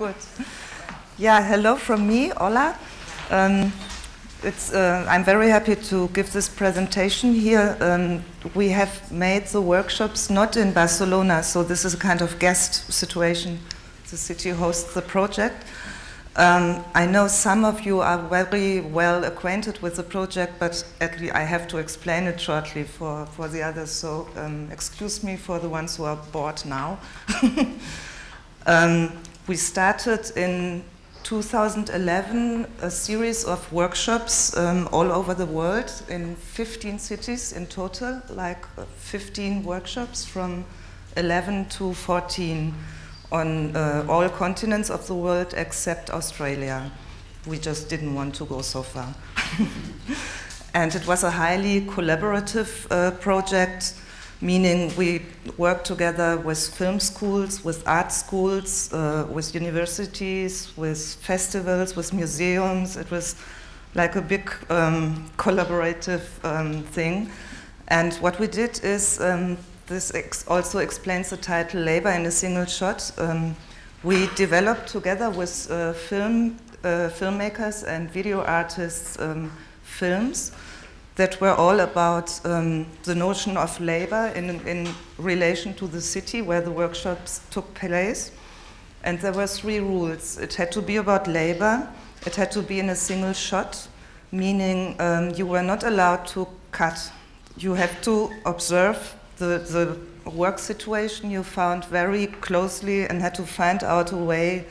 Good. Yeah, hello from me, Ola. I'm very happy to give this presentation here. We have made the workshops not in Barcelona, so this is a kind of guest situation. The city hosts the project. I know some of you are very well acquainted with the project, but actually I have to explain it shortly for the others, so excuse me for the ones who are bored now. We started in 2011 a series of workshops all over the world in 15 cities in total, like 15 workshops from 11 to 14 on all continents of the world except Australia. We just didn't want to go so far. And it was a highly collaborative project, meaning we worked together with film schools, with art schools, with universities, with festivals, with museums. It was like a big collaborative thing. And what we did is, this also explains the title Labor in a Single Shot. We developed together with filmmakers and video artists films that were all about the notion of labor in relation to the city where the workshops took place. And there were 3 rules. It had to be about labor, it had to be in a single shot, meaning you were not allowed to cut. You have to observe the work situation you found very closely and had to find out a way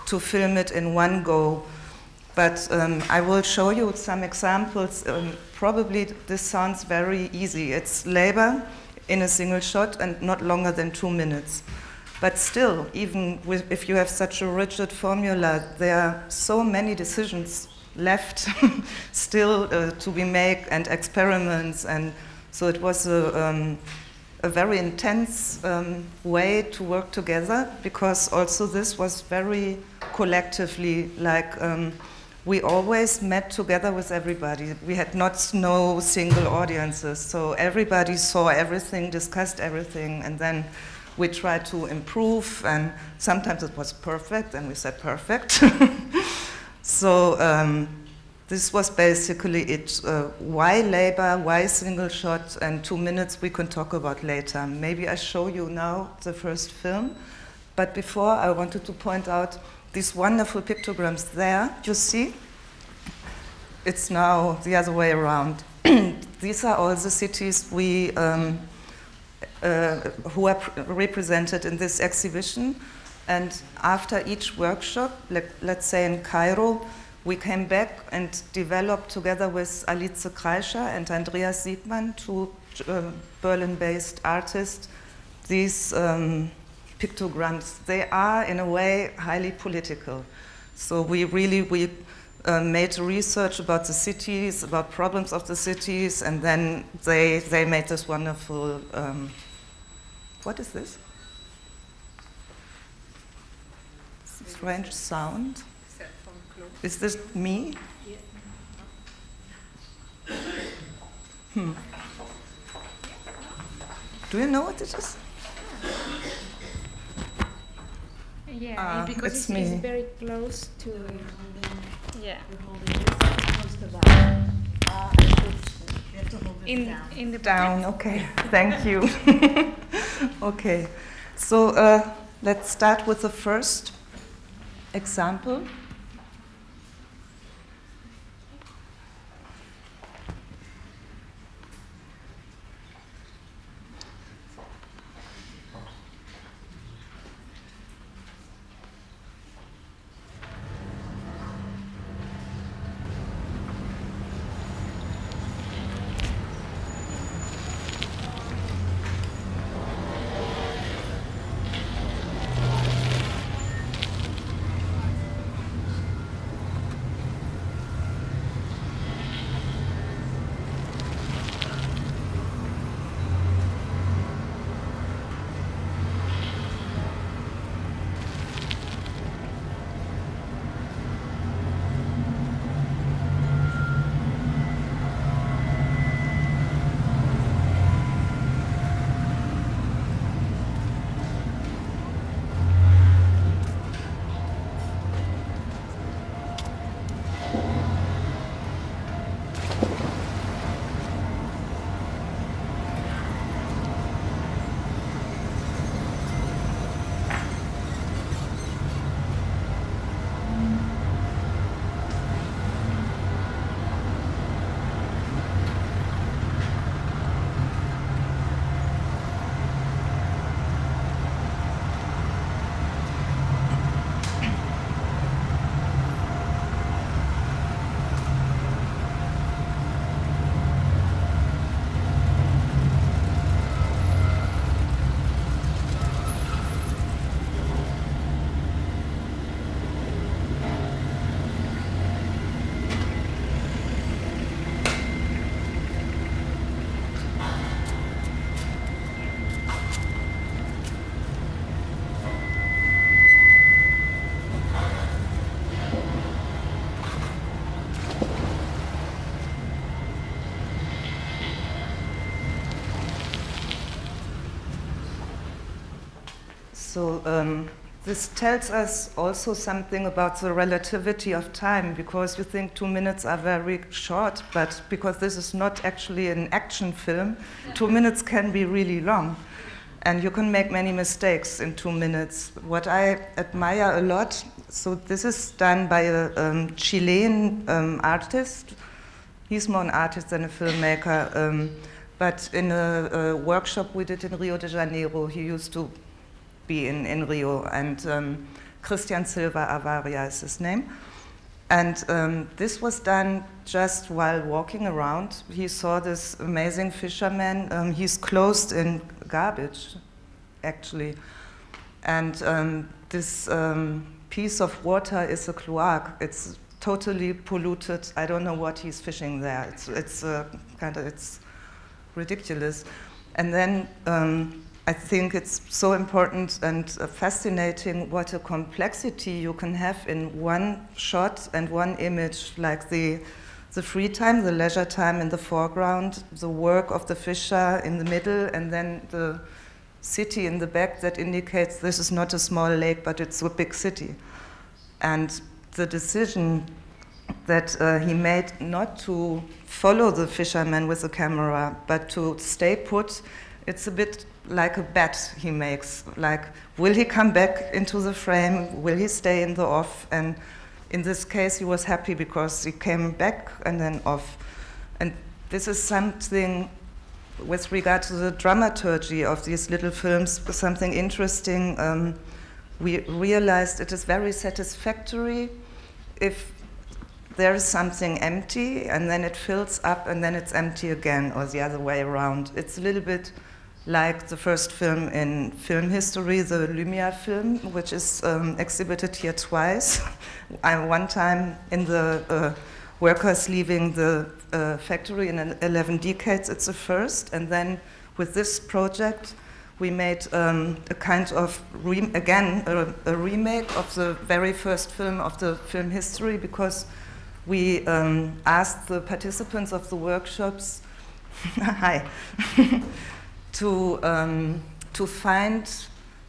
to film it in one go. But I will show you some examples. Probably this sounds very easy. It's labor in a single shot and not longer than 2 minutes. But still, even if you have such a rigid formula, there are so many decisions left still to be made and experiments. And so it was a very intense way to work together, because also this was very collectively, like we always met together with everybody. We had no single audiences, so everybody saw everything, discussed everything, and then we tried to improve, and sometimes it was perfect, and we said perfect. So this was basically it. Why labor, why single shot, and 2 minutes we can talk about later. Maybe I show you now the first film, but before I wanted to point out these wonderful pictograms there, you see? It's now the other way around. These are all the cities who are represented in this exhibition. And after each workshop, let's say in Cairo, we came back and developed together with Alice Kreischer and Andreas Siegmann, 2 Berlin-based artists, these pictograms. They are, in a way, highly political. So we made research about the cities, about problems of the cities, and then they made this wonderful, what is this? Strange sound. Is this me? Do you know what it is? Yeah, because it's very close to. Yeah. Close to that. You have to hold it in the down. Okay. Thank you. Okay. So let's start with the first example. So this tells us also something about the relativity of time, because you think 2 minutes are very short, but because this is not actually an action film, 2 minutes can be really long. And you can make many mistakes in 2 minutes. What I admire a lot, so this is done by a Chilean artist. He's more an artist than a filmmaker. But in a workshop we did in Rio de Janeiro, he used to be in Rio, and Christian Silva Avaria is his name. And this was done just while walking around. He saw this amazing fisherman. He's clothed in garbage, actually. And this piece of water is a cloac. It's totally polluted. I don't know what he's fishing there. It's ridiculous. And then I think it's so important and fascinating what a complexity you can have in one shot and one image, like the free time, the leisure time in the foreground, the work of the fisher in the middle, and then the city in the back that indicates this is not a small lake, but it's a big city. And the decision that he made not to follow the fisherman with the camera, but to stay put, it's a bit like a bet he makes, like, will he come back into the frame? Will he stay in the off? And in this case, he was happy because he came back and then off. And this is something, with regard to the dramaturgy of these little films, something interesting. We realized it is very satisfactory if there is something empty and then it fills up and then it's empty again, or the other way around. It's a little bit like the first film in film history, the Lumière film, which is exhibited here twice. One time in the workers leaving the factory in 11 decades, it's the first. And then with this project, we made a kind of, a remake of the very first film of the film history, because we asked the participants of the workshops, hi, to find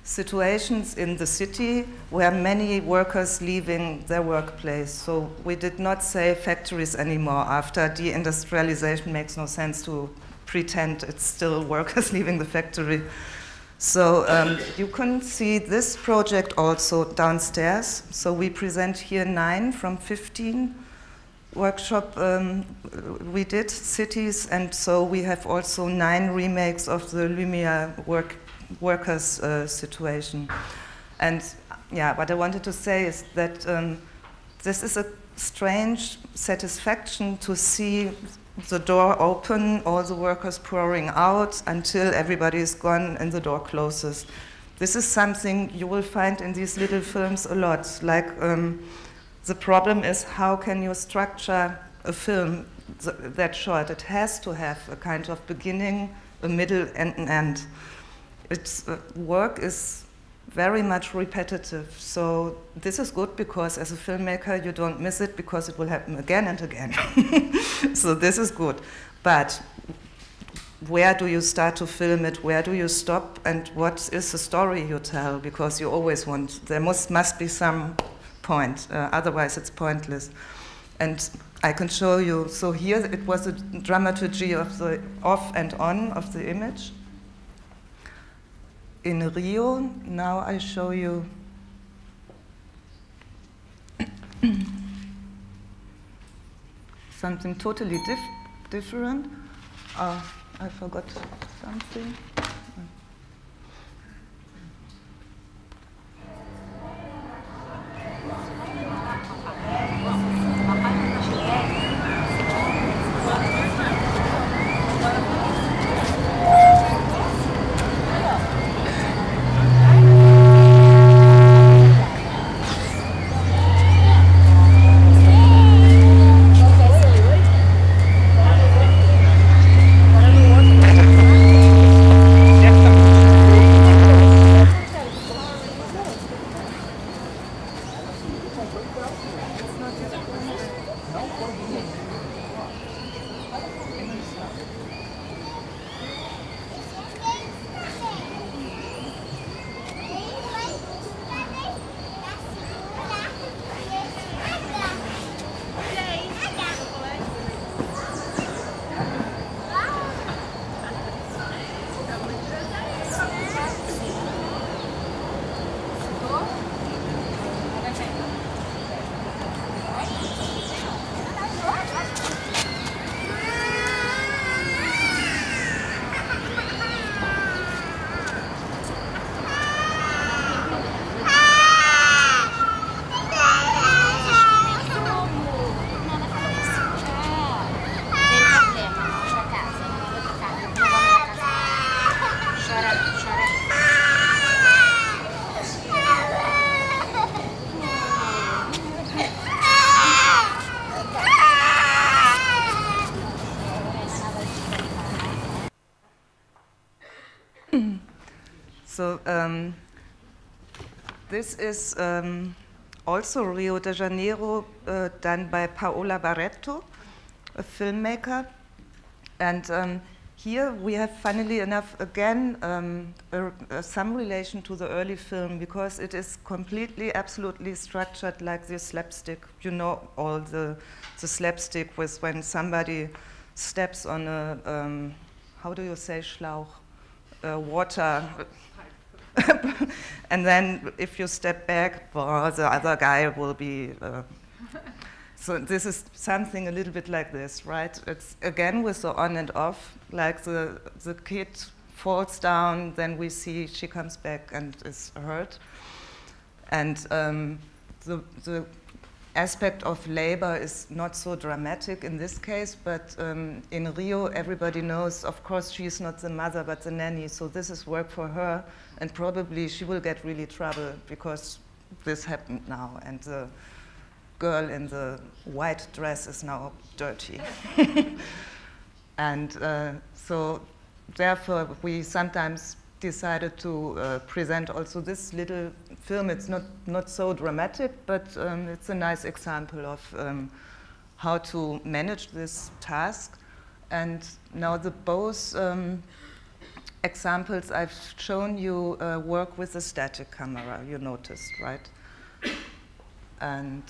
situations in the city where many workers leaving their workplace. So we did not say factories anymore. After deindustrialization, makes no sense to pretend it's still workers leaving the factory. So you can see this project also downstairs. So we present here 9 from 15 workshop we did, cities, and so we have also 9 remakes of the Lumière workers situation. And yeah, what I wanted to say is that this is a strange satisfaction to see the door open, all the workers pouring out until everybody is gone and the door closes. This is something you will find in these little films a lot. Like, the problem is, how can you structure a film that short? It has to have a kind of beginning, a middle, and an end. Its work is very much repetitive. So this is good because as a filmmaker, you don't miss it because it will happen again and again. So this is good. But where do you start to film it? Where do you stop? And what is the story you tell? Because you always want, there must be some point, otherwise it's pointless. And I can show you, so here it was a dramaturgy of the off and on of the image. In Rio, now I show you something totally different. Oh, I forgot something. this is also Rio de Janeiro, done by Paola Barreto, a filmmaker. And here we have, funnily enough, again, some relation to the early film, because it is completely, absolutely structured like the slapstick. You know, all the slapstick with when somebody steps on a, how do you say, Schlauch? Water. And then if you step back, well, the other guy will be... So this is something a little bit like this, right? It's again with the on and off, like the kid falls down, then we see she comes back and is hurt. And the aspect of labor is not so dramatic in this case, but in Rio, everybody knows, of course, she's not the mother, but the nanny, so this is work for her, and probably she will get really trouble because this happened now, and the girl in the white dress is now dirty. And so therefore we sometimes decided to present also this little film. It's not so dramatic, but it's a nice example of how to manage this task. And now the both examples I've shown you work with a static camera, you noticed, right? And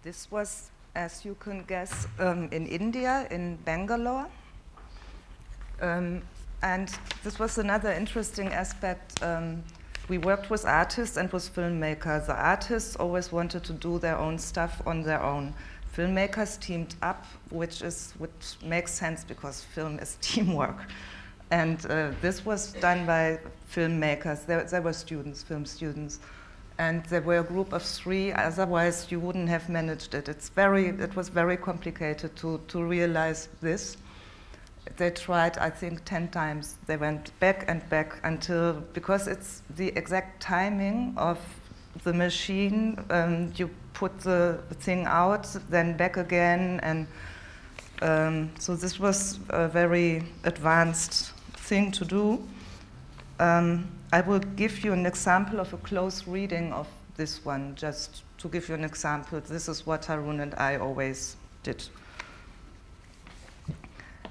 this was, as you can guess, in India, in Bangalore. And this was another interesting aspect. We worked with artists and with filmmakers. The artists always wanted to do their own stuff on their own. Filmmakers teamed up, which makes sense because film is teamwork. And this was done by filmmakers. There were students, film students. And there were a group of 3, otherwise you wouldn't have managed it. It was very complicated to realize this. They tried, I think, 10 times. They went back and back until, because it's the exact timing of the machine, you put the thing out, then back again, and so this was a very advanced thing to do. I will give you an example of a close reading of this one, just to give you an example. This is what Harun and I always did.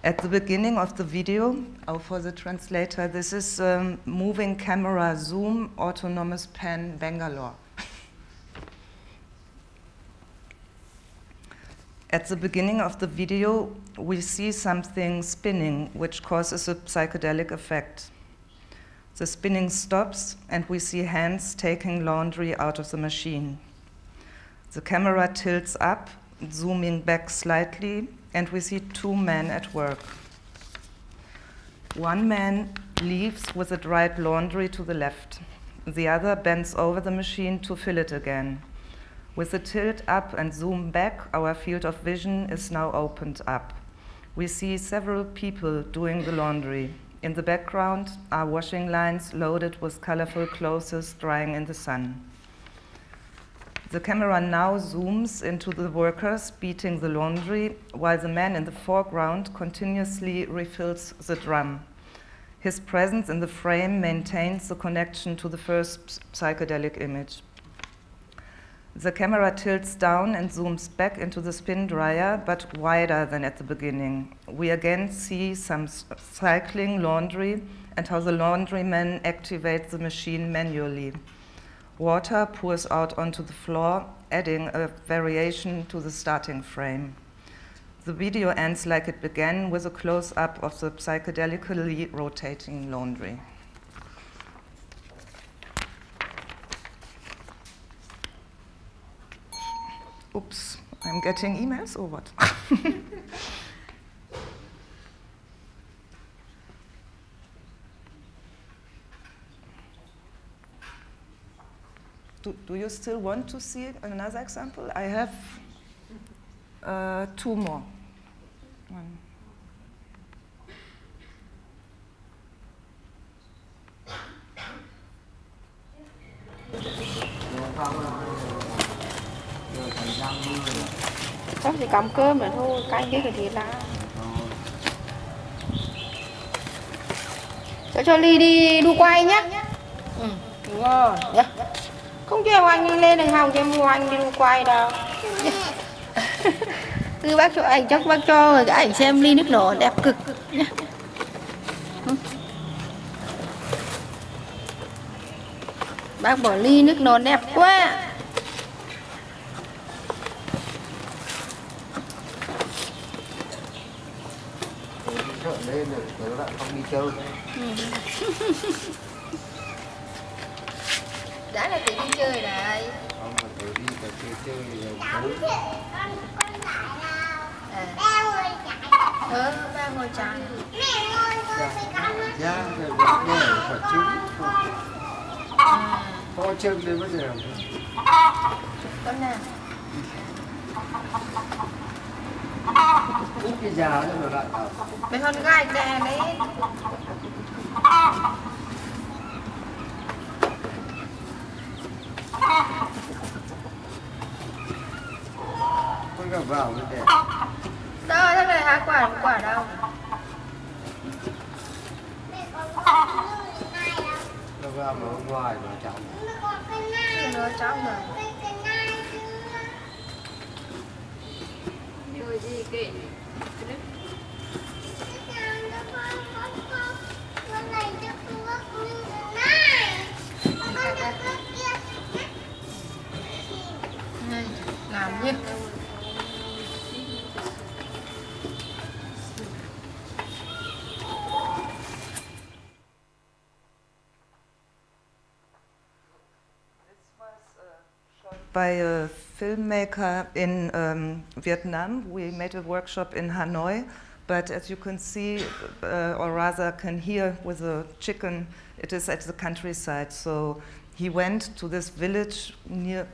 At the beginning of the video, for the translator, this is moving camera zoom, autonomous pan, Bangalore. At the beginning of the video, we see something spinning, which causes a psychedelic effect. The spinning stops, and we see hands taking laundry out of the machine. The camera tilts up, zooming back slightly, and we see two men at work. One man leaves with the dried laundry to the left. The other bends over the machine to fill it again. With the tilt up and zoom back, our field of vision is now opened up. We see several people doing the laundry. In the background are washing lines loaded with colorful clothes drying in the sun. The camera now zooms into the workers beating the laundry, while the man in the foreground continuously refills the drum. His presence in the frame maintains the connection to the first psychedelic image. The camera tilts down and zooms back into the spin dryer, but wider than at the beginning. We again see some cycling laundry and how the laundryman activates the machine manually. Water pours out onto the floor, adding a variation to the starting frame. The video ends like it began, with a close-up of the psychedelically rotating laundry. Oops, I'm getting emails or what? Do you still want to see another example? I have two more. One. Chắc chỉ cắm cơm nữa thôi, canh cái thịt lá. Cho Ly đi đu quay nhé. Ừ, đúng rồi. Yeah. Không cho anh đi lên đằng hòng cho mua anh đi đu quay đâu. Cứ bác cho ảnh, chắc bác cho rồi cái ảnh xem ly nước nổ đẹp cực nhé. Bác bỏ ly nước nổ đẹp quá. Lên rồi tớ lại không đi chơi. Đã là tớ đi chơi này. Không, mà tớ đi tớ chơi rồi tớ. Con lại nào. Ba ngồi chạy. Ba ngồi chạy. Mẹ ngồi ngồi phải cắm á. Dạ, rồi vẫn để quả trứng. Có chân đến bây giờ. Con nào. Út cái già nó rồi lại ở. Mấy con gái trẻ đấy. Con gặp vào cái đẹp. Đâu, thế này há quả đâu. Nó vào mà ở ngoài mà cháu. Nó trong rồi. Rồi gì kệ. Làm gì? By a filmmaker in Vietnam. We made a workshop in Hanoi, but as you can see, or rather can hear with the chicken, it is at the countryside. So he went to this village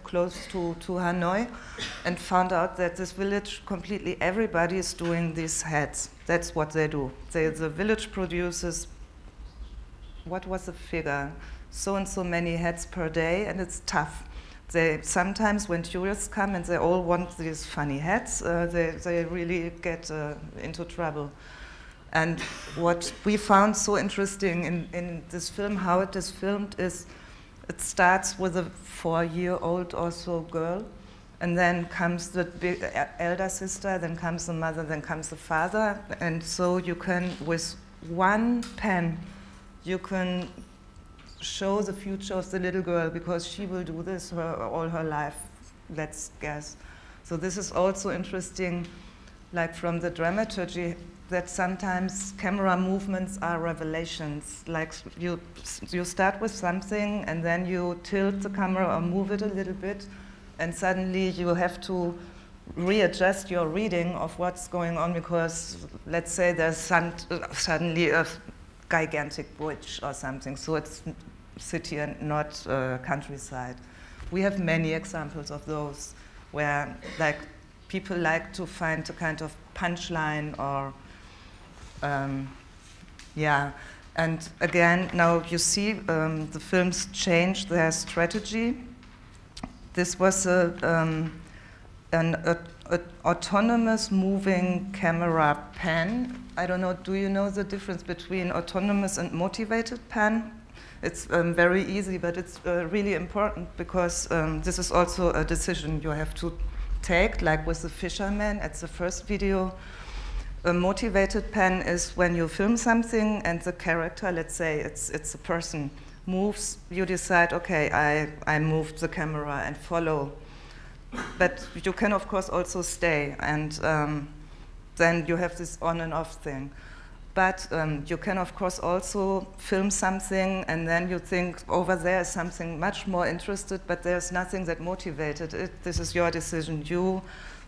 close to Hanoi and found out that this village, completely everybody is doing these hats. That's what they do. The village produces, what was the figure? So and so many hats per day, and it's tough. They sometimes, when tourists come and they all want these funny hats, they really get into trouble. And what we found so interesting in this film, how it is filmed, is it starts with a 4-year-old or so girl, And then comes the big elder sister, then comes the mother, then comes the father. And so you can, with one pen, you can show the future of the little girl, because she will do this all her life, let's guess. So this is also interesting, like from the dramaturgy, that sometimes camera movements are revelations. Like you start with something and then you tilt the camera or move it a little bit, and suddenly you have to readjust your reading of what's going on, because let's say there's suddenly a gigantic bridge or something, so it's city and not countryside. We have many examples of those where like people like to find a kind of punchline or yeah. And again, now you see the films change their strategy. This was an autonomous moving camera pan. I don't know, do you know the difference between autonomous and motivated pan? It's very easy, but it's really important, because this is also a decision you have to take, like with the fisherman at the first video. A motivated pan is when you film something and the character, let's say it's a person, moves, you decide, okay, I moved the camera and follow. But you can, of course, also stay, and then you have this on and off thing. But you can, of course, also film something, and then you think, over there is something much more interested, but there's nothing that motivated it. This is your decision. You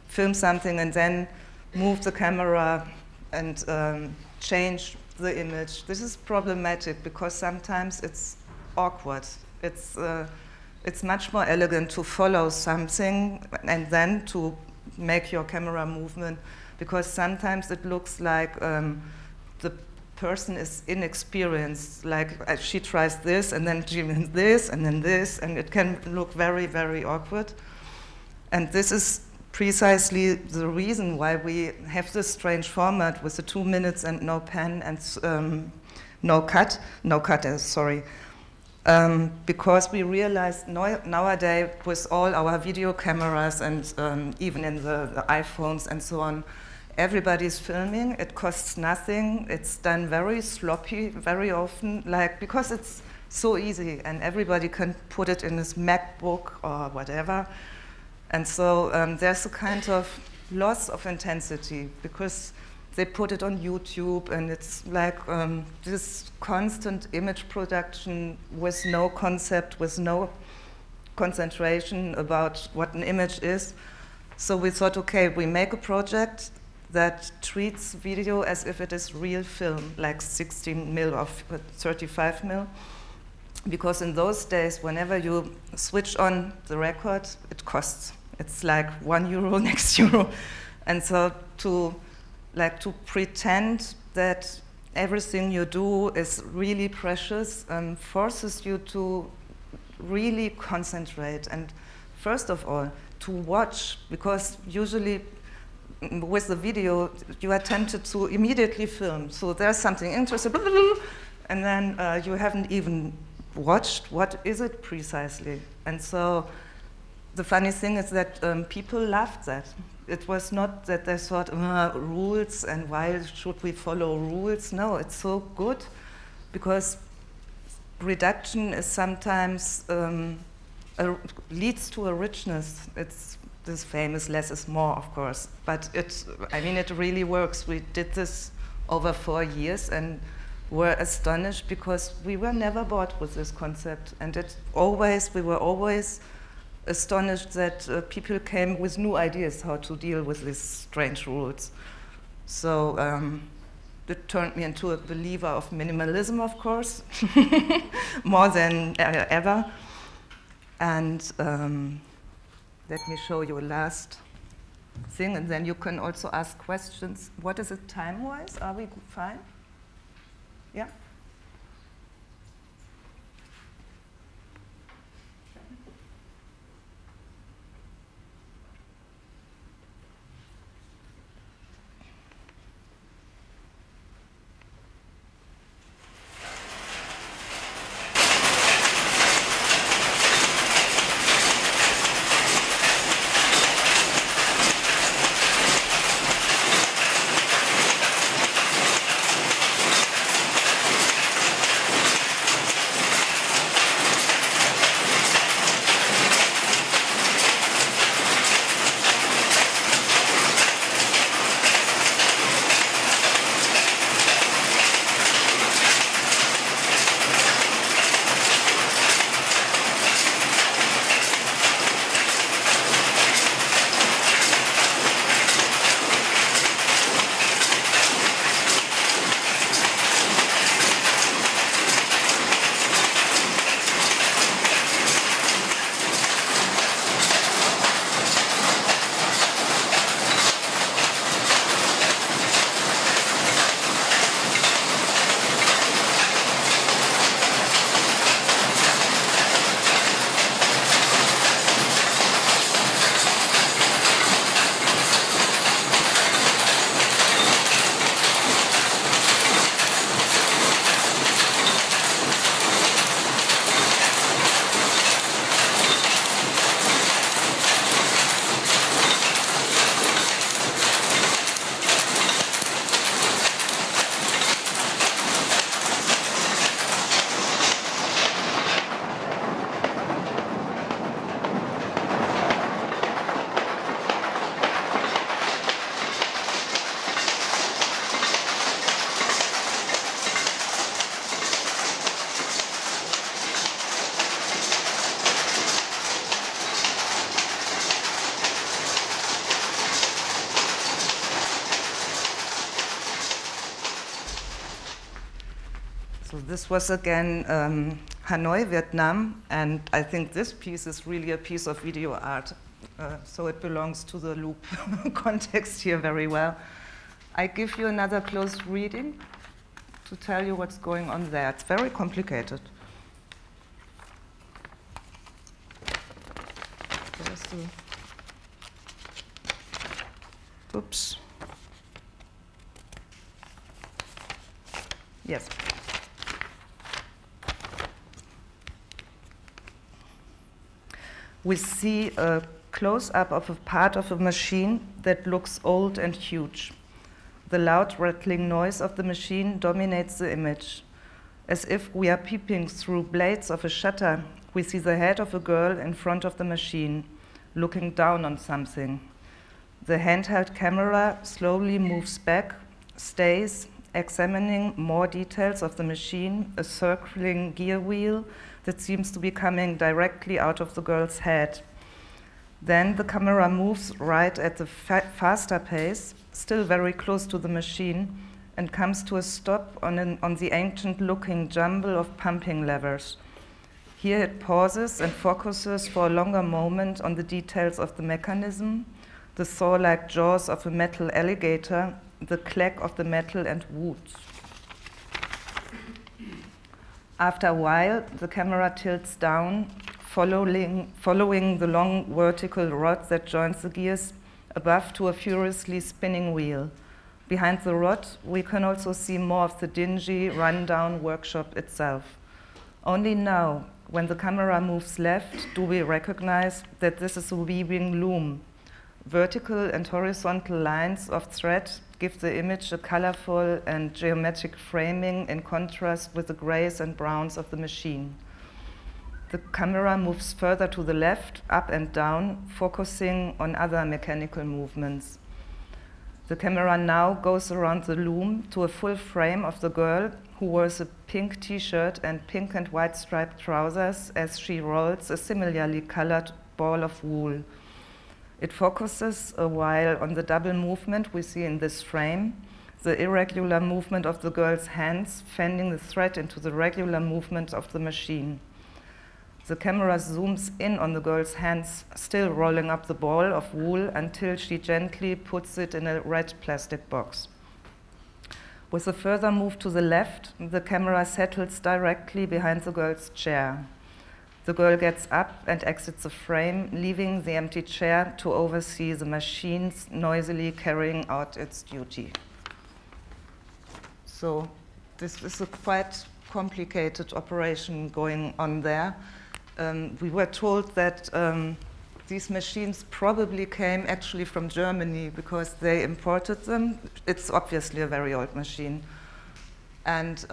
film something and then move the camera and change the image. This is problematic, because sometimes it's awkward. It's much more elegant to follow something and then to make your camera movement, because sometimes it looks like the person is inexperienced, like she tries this and then she means this and then this, and it can look very, very awkward. And this is precisely the reason why we have this strange format with the 2 minutes and no pen and no cut, sorry. Because we realized nowadays with all our video cameras and even in the iPhones and so on, everybody's filming, it costs nothing, it's done very sloppy very often, like, because it's so easy and everybody can put it in his MacBook or whatever. And so there's a kind of loss of intensity, because they put it on YouTube, and it's like this constant image production with no concept, with no concentration about what an image is. So we thought, okay, we make a project that treats video as if it is real film, like 16 mil or 35 mil. Because in those days, whenever you switch on the record, it costs. It's like €1, next euro. And so to pretend that everything you do is really precious forces you to really concentrate. And first of all, to watch, because usually with the video, you are tempted to immediately film. So there's something interesting, and then you haven't even watched what is it precisely. And so the funny thing is that people loved that. It was not that they thought, rules, and why should we follow rules? No, it's so good, because reduction is sometimes leads to a richness. It's this famous less is more, of course, but it really works. We did this over 4 years and were astonished, because we were never bored with this concept, and we were always astonished that people came with new ideas how to deal with these strange rules. So it turned me into a believer of minimalism, of course, more than ever. And let me show you a last thing, and then you can also ask questions. What is it time-wise? Are we fine? Yeah? this was again Hanoi, Vietnam, and I think this piece is really a piece of video art. So it belongs to the loop context here very well. I give you another close reading to tell you what's going on there. It's very complicated. Oops. Yes. We see a close-up of a part of a machine that looks old and huge. The loud rattling noise of the machine dominates the image. As if we are peeping through blades of a shutter, we see the head of a girl in front of the machine, looking down on something. The handheld camera slowly moves back, stays, examining more details of the machine, a circling gear wheel that seems to be coming directly out of the girl's head. Then the camera moves right at the faster pace, still very close to the machine, and comes to a stop on the ancient-looking jumble of pumping levers. Here it pauses and focuses for a longer moment on the details of the mechanism, the saw-like jaws of a metal alligator, the clack of the metal and wood. After a while, the camera tilts down, following the long vertical rod that joins the gears above to a furiously spinning wheel. Behind the rod, we can also see more of the dingy, run-down workshop itself. Only now, when the camera moves left, do we recognize that this is a weaving loom. Vertical and horizontal lines of thread give the image a colorful and geometric framing in contrast with the grays and browns of the machine. The camera moves further to the left, up and down, focusing on other mechanical movements. The camera now goes around the loom to a full frame of the girl who wears a pink t-shirt and pink and white striped trousers as she rolls a similarly colored ball of wool. It focuses a while on the double movement we see in this frame, the irregular movement of the girl's hands fending the thread into the regular movement of the machine. The camera zooms in on the girl's hands, still rolling up the ball of wool until she gently puts it in a red plastic box. With a further move to the left, the camera settles directly behind the girl's chair. The girl gets up and exits the frame, leaving the empty chair to oversee the machines noisily carrying out its duty. So this is a quite complicated operation going on there. We were told that these machines probably came actually from Germany because they imported them. It's obviously a very old machine. And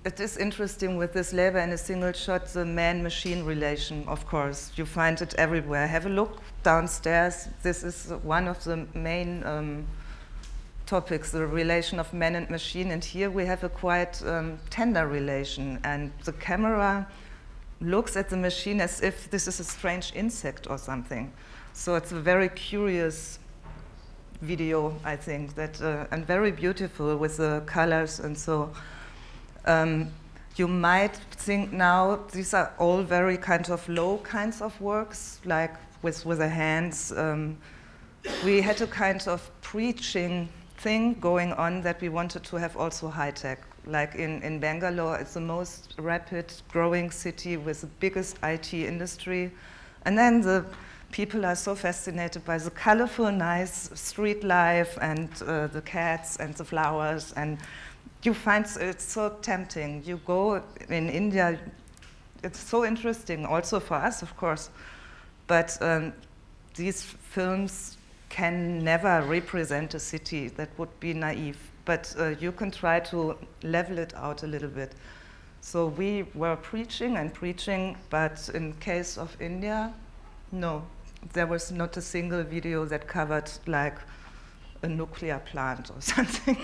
it is interesting with this labor in a single shot, the man-machine relation, of course. You find it everywhere. Have a look downstairs. This is one of the main topics, the relation of man and machine. And here we have a quite tender relation. And the camera looks at the machine as if this is a strange insect or something. So it's a very curious video, I think, that, and very beautiful with the colors and so. You might think now these are all very kind of low kinds of works, like with the hands. We had a kind of preaching thing going on that we wanted to have also high-tech. Like in Bangalore, it's the most rapid growing city with the biggest IT industry. And then the people are so fascinated by the colorful, nice street life and the cats and the flowers. And you find it's so tempting. You go in India, it's so interesting, also for us, of course. But these films can never represent a city. That would be naive. But you can try to level it out a little bit. So we were preaching and preaching, but in case of India, no. There was not a single video that covered like a nuclear plant or something.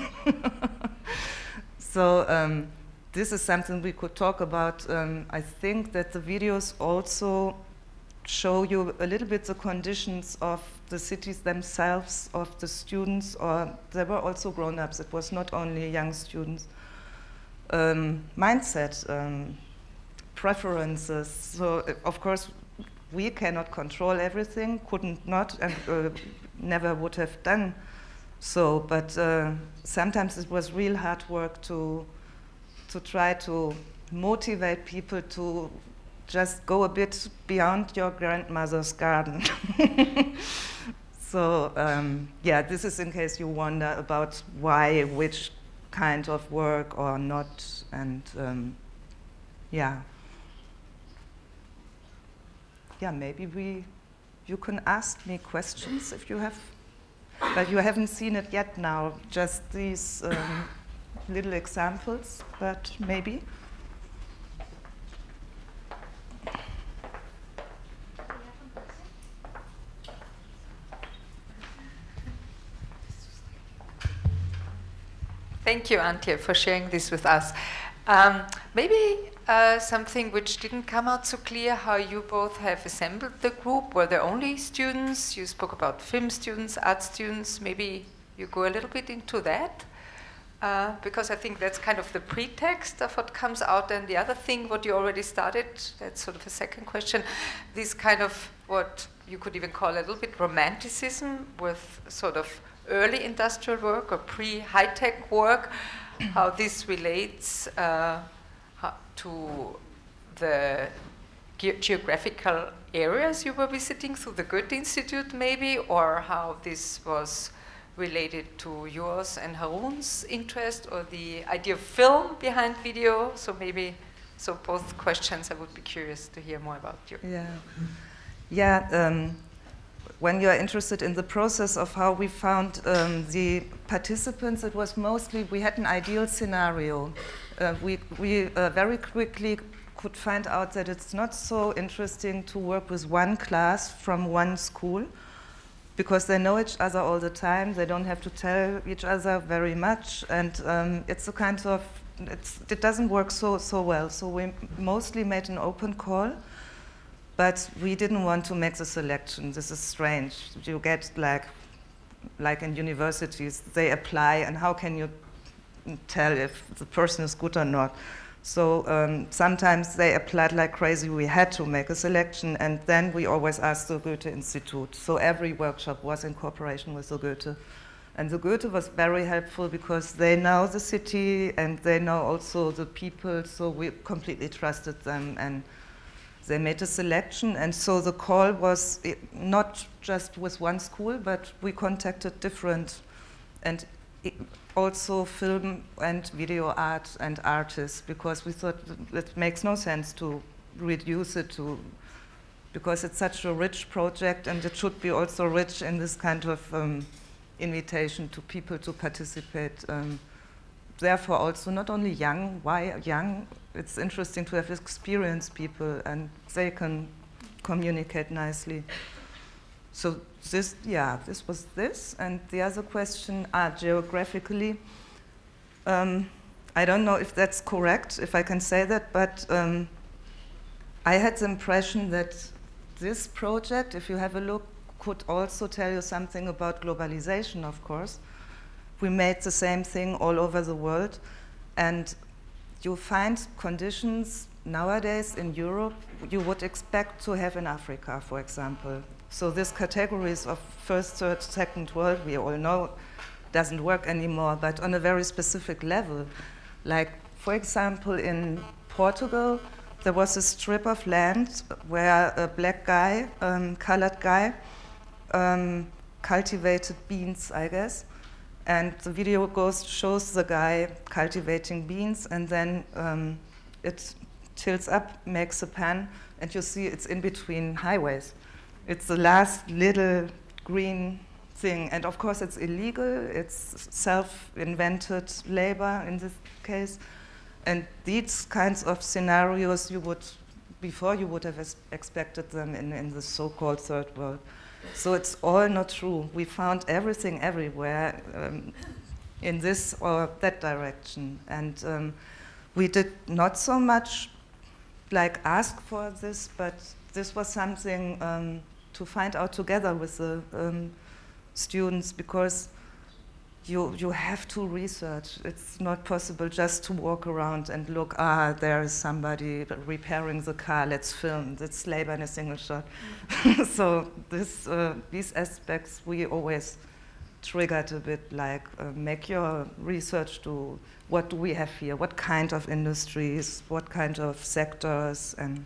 So this is something we could talk about. I think that the videos also show you a little bit the conditions of the cities themselves, of the students, or there were also grown-ups. It was not only young students. mindset, preferences. So, of course, we cannot control everything, couldn't not, and never would have done so. But sometimes it was real hard work to try to motivate people to just go a bit beyond your grandmother's garden. So, yeah, this is in case you wonder about why, which kind of work or not, and yeah. Yeah, maybe you can ask me questions if you have, but you haven't seen it yet now, just these little examples, but maybe. Thank you, Antje, for sharing this with us. Maybe something which didn't come out so clear, how you both have assembled the group. Were there only students? You spoke about film students, art students. Maybe you go a little bit into that, because I think that's kind of the pretext of what comes out. And the other thing, what you already started, that's sort of a second question, this kind of what you could even call a little bit romanticism with sort of early industrial work or pre-high-tech work, how this relates to the geographical areas you were visiting through the Goethe Institute maybe, or how this was related to yours and Harun's interest, or the idea of film behind video. So maybe, so both questions I would be curious to hear more about you. Yeah, yeah. When you're interested in the process of how we found the participants, it was mostly, we had an ideal scenario. We very quickly could find out that it's not so interesting to work with one class from one school, because they know each other all the time, they don't have to tell each other very much, and it's a kind of, it doesn't work so well. So we mostly made an open call. But we didn't want to make the selection. This is strange. You get like in universities, they apply, and how can you tell if the person is good or not? So sometimes they applied like crazy. We had to make a selection, and then we always asked the Goethe Institute. So every workshop was in cooperation with the Goethe. And the Goethe was very helpful because they know the city and they know also the people, so we completely trusted them. And they made a selection, and so the call was not just with one school, but we contacted different, and also film and video art and artists, because we thought it makes no sense to reduce it to, because it's such a rich project, and it should be also rich in this kind of invitation to people to participate. Therefore, also not only young. Why young? It's interesting to have experienced people, and they can communicate nicely. So this, yeah, this was this. And the other question, geographically, I don't know if that's correct, if I can say that, but I had the impression that this project, if you have a look, could also tell you something about globalization, of course. We made the same thing all over the world, and you find conditions nowadays in Europe you would expect to have in Africa, for example. So these categories of first, third, second world, we all know, doesn't work anymore, but on a very specific level. Like, for example, in Portugal, there was a strip of land where a black guy, colored guy, cultivated beans, I guess. And the video shows the guy cultivating beans, and then it tilts up, makes a pan, and you see it's in between highways. It's the last little green thing, and of course it's illegal, it's self-invented labor in this case, and these kinds of scenarios you would, before you would have expected them in the so-called third world. So it's all not true. We found everything everywhere in this or that direction. And we did not so much like ask for this, but this was something to find out together with the students, because you have to research. It's not possible just to walk around and look, there is somebody repairing the car, let's film. That's labor in a single shot. So these aspects we always triggered a bit, like make your research to what do we have here, what kind of industries, what kind of sectors, and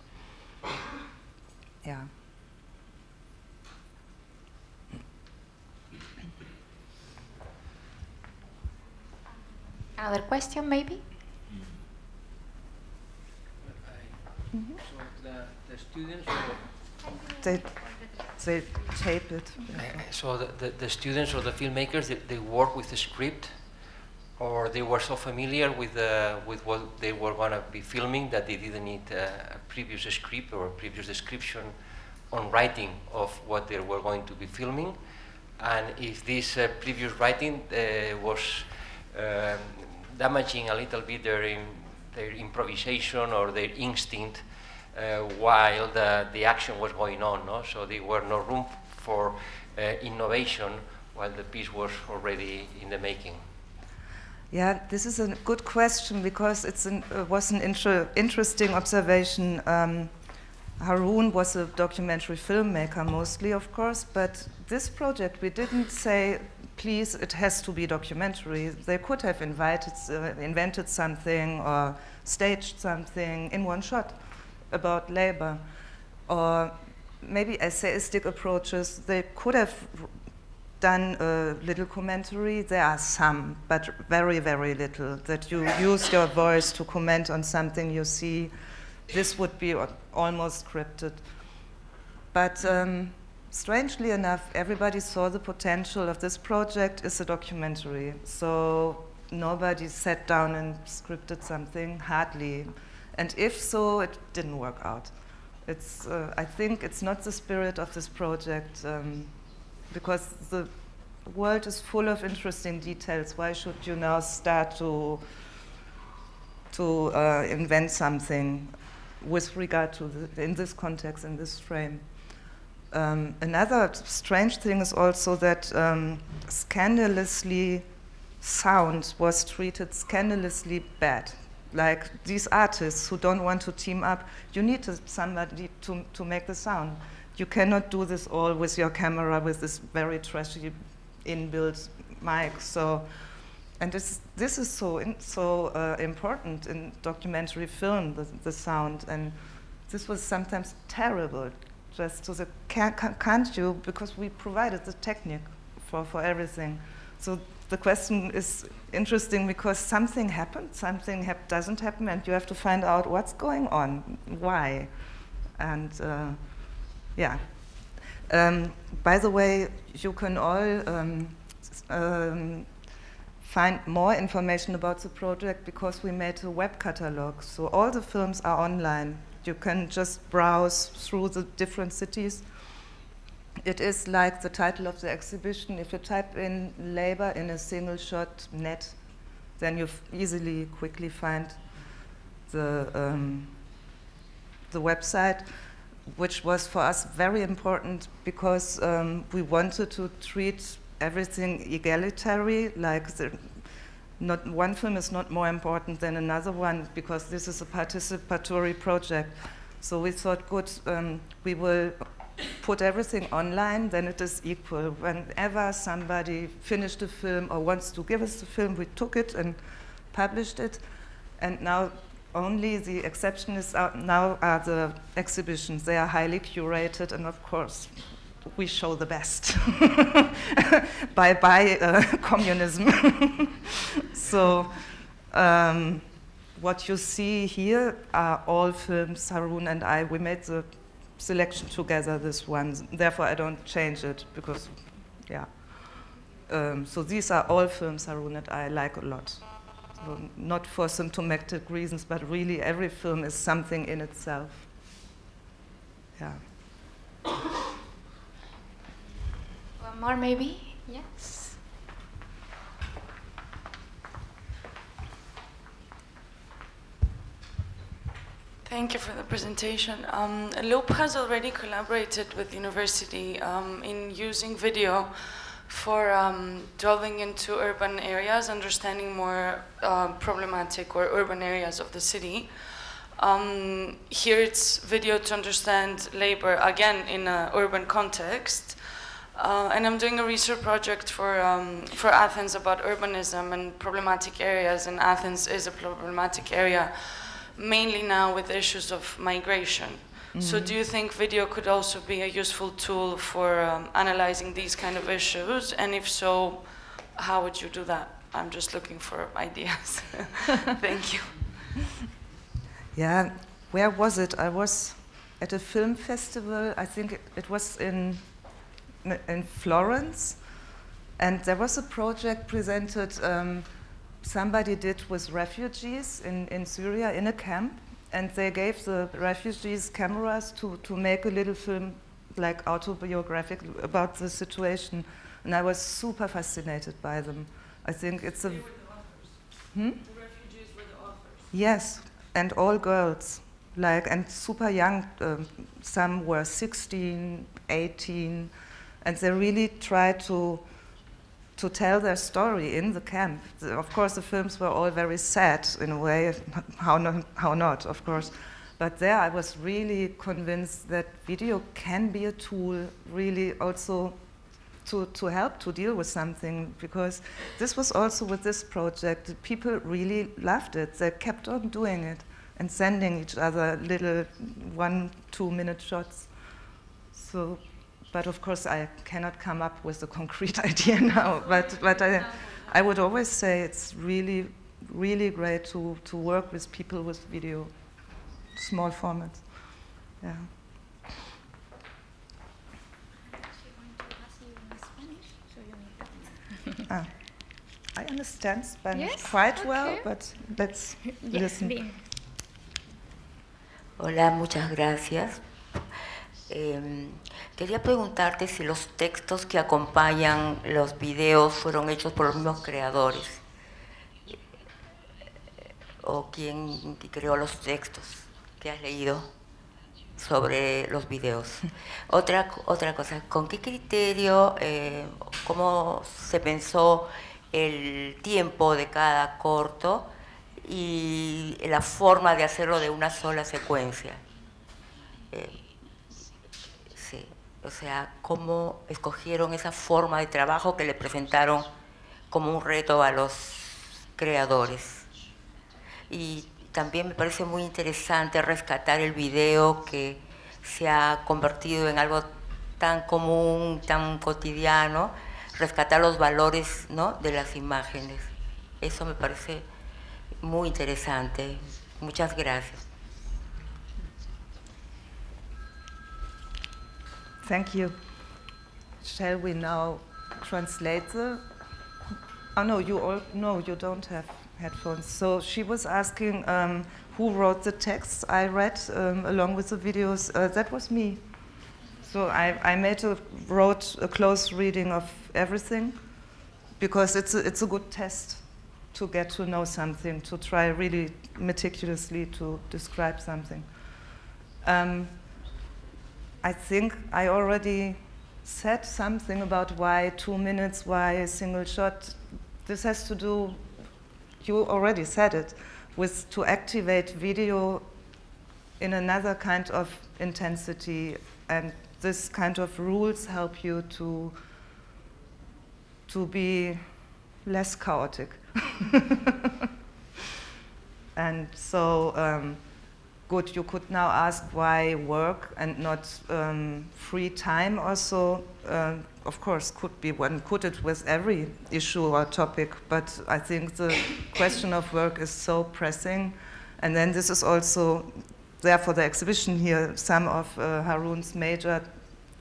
yeah. Another question, maybe? So the students, they tape it. so the students or the filmmakers, they work with the script, or they were so familiar with what they were going to be filming that they didn't need a previous script or a previous description on writing of what they were going to be filming, and if this previous writing was damaging a little bit their improvisation or their instinct while the action was going on, no? So there were no room for innovation while the piece was already in the making. Yeah, this is a good question because was an interesting observation. Harun was a documentary filmmaker mostly, of course, but this project we didn't say, please, it has to be documentary. They could have invented something or staged something in one shot about labor, or maybe essayistic approaches. They could have done a little commentary. There are some, but very, very little, that you use your voice to comment on something you see. This would be almost scripted. But strangely enough, everybody saw the potential of this project as a documentary. So nobody sat down and scripted something, hardly. And if so, it didn't work out. I think it's not the spirit of this project, because the world is full of interesting details. Why should you now start to invent something with regard to in this context, in this frame? Another strange thing is also that scandalously sound was treated scandalously bad. Like these artists who don't want to team up, you need somebody to make the sound. You cannot do this all with your camera with this very trashy inbuilt mic. So, and this is so important in documentary film, the sound, and this was sometimes terrible. Just to the can't you, because we provided the technique for everything. So the question is interesting because something happened, something doesn't happen, and you have to find out what's going on, why, and yeah. By the way, you can all find more information about the project because we made a web catalog. So all the films are online. You can just browse through the different cities. It is like the title of the exhibition. If you type in labor in a single shot net, then you easily, quickly find the website, which was for us very important because we wanted to treat everything egalitary, like not one film is not more important than another one because this is a participatory project. So we thought, good, we will put everything online, then it is equal. Whenever somebody finished a film or wants to give us the film, we took it and published it. And now only the exception is now are the exhibitions. They are highly curated, and of course, we show the best. Bye communism. So what you see here are all films Harun and I. We made the selection together, this one. Therefore, I don't change it because, yeah. So these are all films Harun and I like a lot. So not for symptomatic reasons, but really every film is something in itself. Yeah. One more, maybe? Yes. Thank you for the presentation. Loop has already collaborated with the university in using video for delving into urban areas, understanding more problematic or urban areas of the city. Here it's video to understand labor, again, in an urban context. And I'm doing a research project for Athens about urbanism and problematic areas, and Athens is a problematic area, mainly now with issues of migration. Mm-hmm. So do you think video could also be a useful tool for analyzing these kind of issues? And if so, how would you do that? I'm just looking for ideas. Thank you. Yeah, where was it? I was at a film festival, I think it was in Florence, and there was a project presented somebody did with refugees in Syria in a camp, and they gave the refugees cameras to make a little film, like autobiographic, about the situation, and I was super fascinated by them. I think it's a... They were the authors. Hmm? The refugees were the authors. Yes, and all girls, and super young, some were 16, 18, and they really tried to tell their story in the camp. Of course, the films were all very sad in a way, how not, of course. But there I was really convinced that video can be a tool really also to help to deal with something, because this was also with this project, people really loved it. They kept on doing it and sending each other little 1-2 minute shots. So. But of course, I cannot come up with a concrete idea now. But I would always say it's really, really great to work with people with video, small formats. Yeah. I understand Spanish quite well, but let's listen. Hola, muchas gracias. Quería preguntarte si los textos que acompañan los videos fueron hechos por los mismos creadores o quién creó los textos que has leído sobre los videos. Otra cosa, ¿con qué criterio, cómo se pensó el tiempo de cada corto y la forma de hacerlo de una sola secuencia? Sí, o sea, ¿cómo escogieron esa forma de trabajo que le presentaron como un reto a los creadores? Y también me parece muy interesante rescatar el video que se ha convertido en algo tan común, tan cotidiano, rescatar los valores, ¿no?, de las imágenes. Eso me parece muy interesante. Muchas gracias. Thank you. Shall we now translate the... Oh no, you don't have headphones. So she was asking who wrote the texts I read along with the videos. That was me. So I wrote a close reading of everything, because it's a good test to get to know something, to try really meticulously to describe something. I think I already said something about why 2 minutes, why a single shot. This has to do, you already said it, with to activate video in another kind of intensity, and this kind of rules help you to be less chaotic. And so, good, you could now ask why work and not free time also. Of course, could be one could it with every issue or topic, but I think the question of work is so pressing. And then this is also, there for the exhibition here, some of Harun's major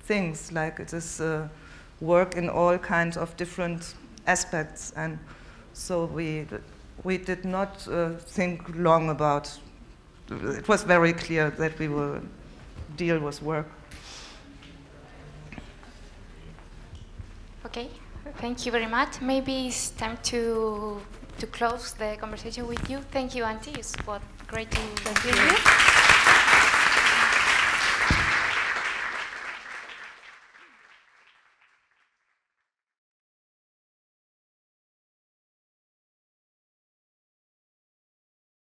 things, like it is work in all kinds of different aspects. And so we did not think long about. It was very clear that we will deal with work. Okay, thank you very much. Maybe it's time to close the conversation with you. Thank you, Antje. It was great to hear you.